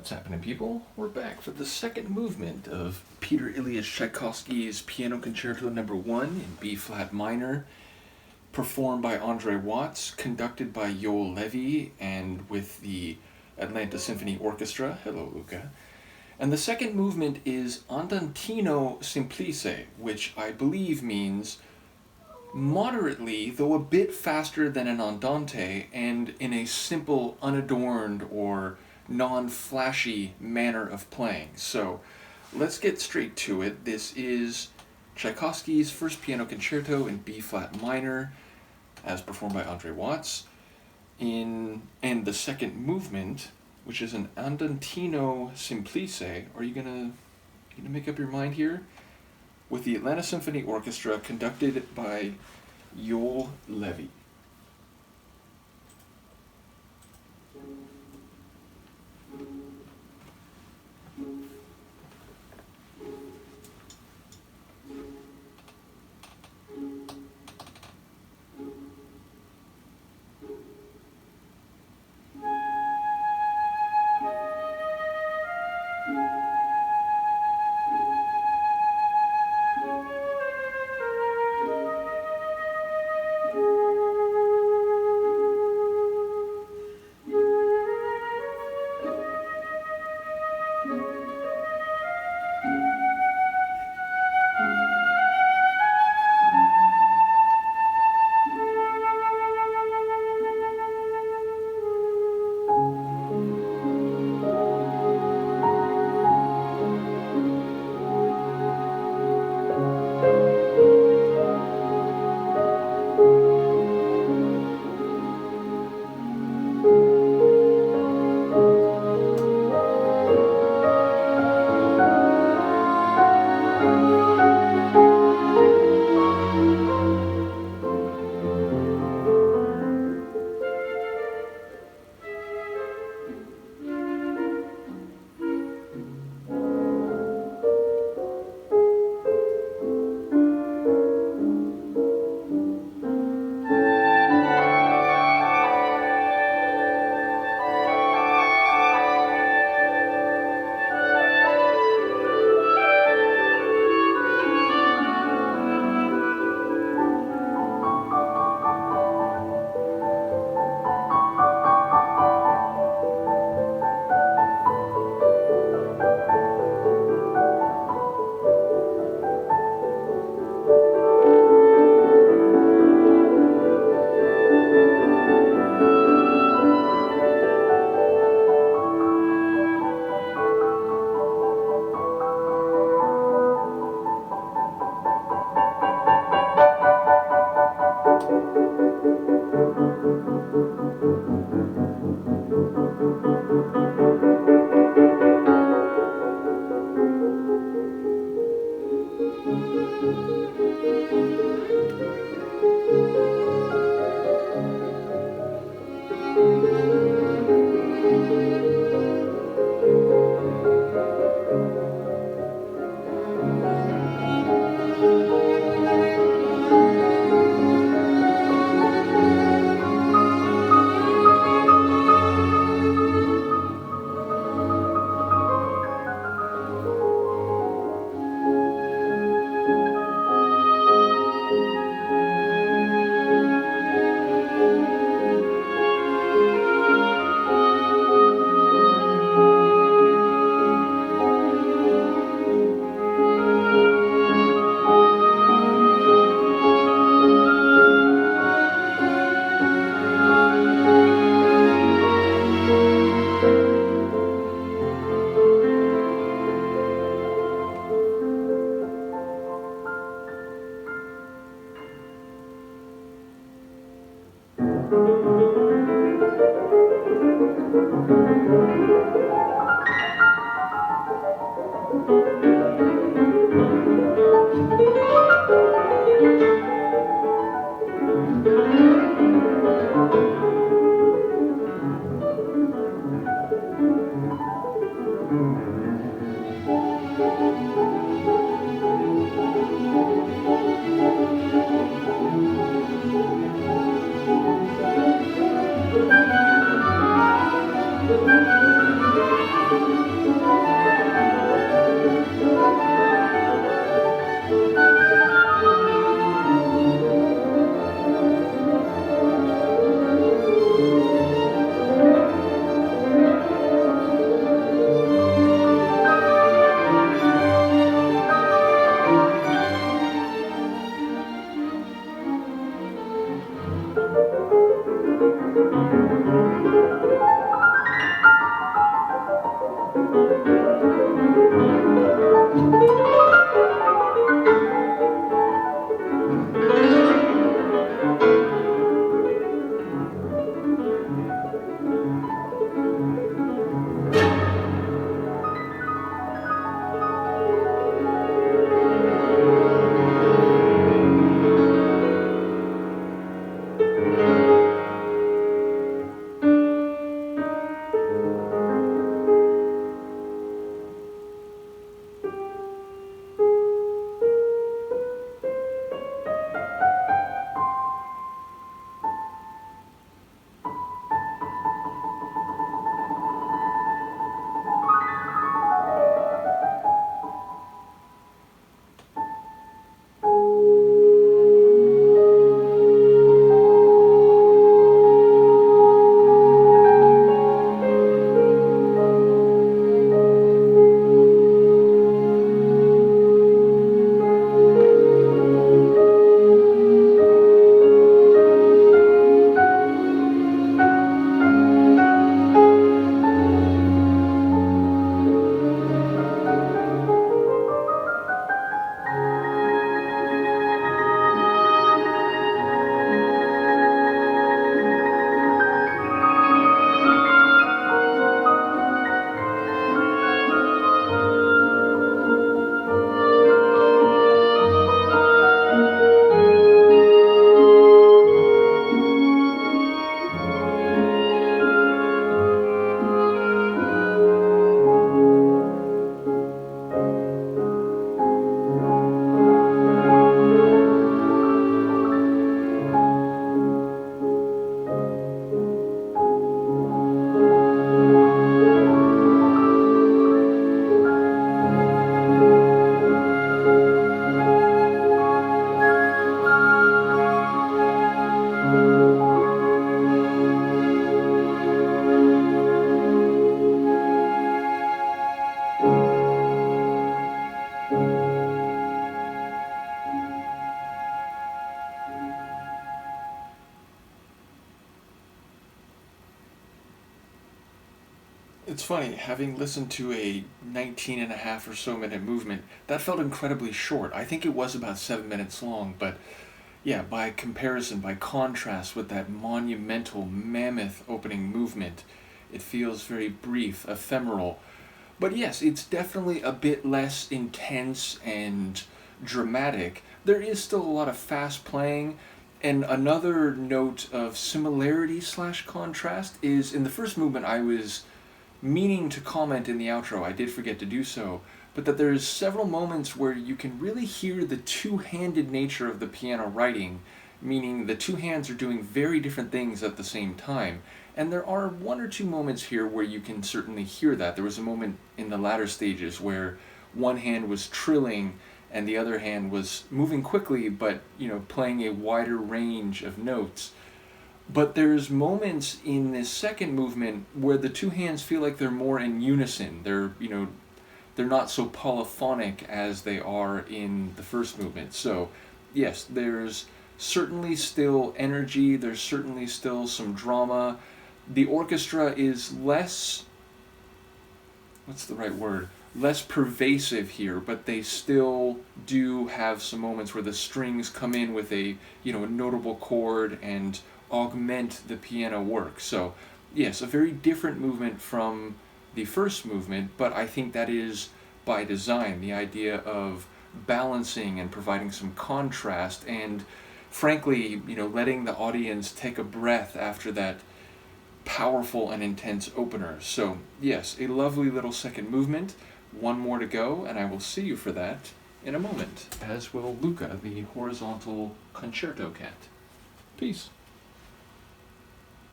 What's happening, people? We're back for the second movement of Peter Ilyich Tchaikovsky's Piano Concerto No. 1 in B-flat minor, performed by André Watts, conducted by Yoel Levi, and with the Atlanta Symphony Orchestra. Hello, Luca. And the second movement is Andantino semplice, which I believe means moderately, though a bit faster than an andante, and in a simple, unadorned, or non-flashy manner of playing. So let's get straight to it. This is Tchaikovsky's first piano concerto in B-flat minor, as performed by André Watts, and the second movement, which is an Andantino semplice. Are you gonna make up your mind here? With the Atlanta Symphony Orchestra, conducted by Yoel Levi. It's funny, having listened to a 19 and a half or so minute movement, that felt incredibly short. I think it was about 7 minutes long, but yeah, by comparison, by contrast with that monumental, mammoth opening movement, it feels very brief, ephemeral. But yes, it's definitely a bit less intense and dramatic. There is still a lot of fast playing, and another note of similarity slash contrast is in the first movement I was meaning to comment in the outro, I did forget to do so, but that there's several moments where you can really hear the two-handed nature of the piano writing, meaning the two hands are doing very different things at the same time. And there are one or two moments here where you can certainly hear that. There was a moment in the latter stages where one hand was trilling and the other hand was moving quickly, but playing a wider range of notes. But there's moments in this second movement where the two hands feel like they're more in unison. They're not so polyphonic as they are in the first movement. So, yes, there's certainly still energy, there's certainly still some drama. The orchestra is less, what's the right word? Less pervasive here, but they still do have some moments where the strings come in with a notable chord and augment the piano work. So yes, a very different movement from the first movement, but I think that is by design, the idea of balancing and providing some contrast and frankly, letting the audience take a breath after that powerful and intense opener. So yes, a lovely little second movement. One more to go, and I will see you for that in a moment, as will Luca, the horizontal concerto cat. Peace.